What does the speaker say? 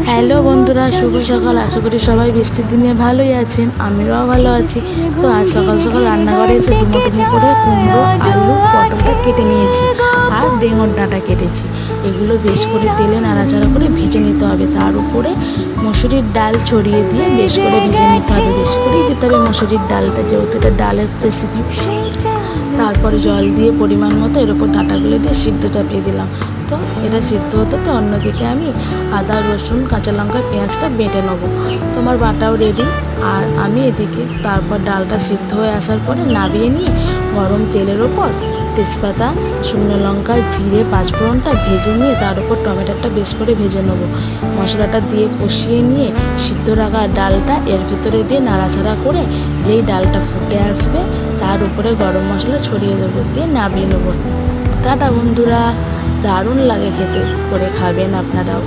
Hello বন্ধুরা, শুভ সকাল। আশা করি সবাই বৃষ্টির দিনে ভালোই আছেন, আমরাও ভালো আছি। তো আজ সকাল সকাল রান্নাঘরে এসে ডুমো করে কুমড়ো, আলু, পটলটা কেটে নিয়েছি আর বেঙর ডাঁটা কেটেছি। এগুলো বেশ করে তেলে নাড়াচাড়া করে ভেজে নিতে হবে। তার উপরে মসুরির ডাল ছড়িয়ে দিয়ে বেশ করে ভেজে নিতে হবে। বেশ করেই দিতে হবে মসুরির ডালটা, যেহেতু এটা ডালের রেসিপি। তারপরে জল দিয়ে পরিমাণ মতো এর উপর ডাঁটাগুলো দিয়ে সিদ্ধ চাপিয়ে দিলাম। তো এটা সিদ্ধ হতে তো অন্যদিকে আমি আদা, রসুন, কাঁচা লঙ্কা, পেঁয়াজটা বেটে নেবো। তোমার বাটাও রেডি। আর আমি এদিকে তারপর ডালটা সিদ্ধ হয়ে আসার পরে নামিয়ে নিয়ে গরম তেলের ওপর তেজপাতা, শুকনো লঙ্কা, জিরে, পাঁচফোড়নটা ভেজে নিয়ে তার উপর টমেটোটা বেশ করে ভেজে নেবো। মশলাটা দিয়ে কষিয়ে নিয়ে সিদ্ধ রাখা ডালটা এর ভিতরে দিয়ে নাড়াচাড়া করে যেই ডালটা ফুটে আসবে তার উপরে গরম মশলা ছড়িয়ে দেবো, দিয়ে নামিয়ে নেবো। টাটা বন্ধুরা, দারুণ লাগে খেতে, করে খাবেন আপনারাও।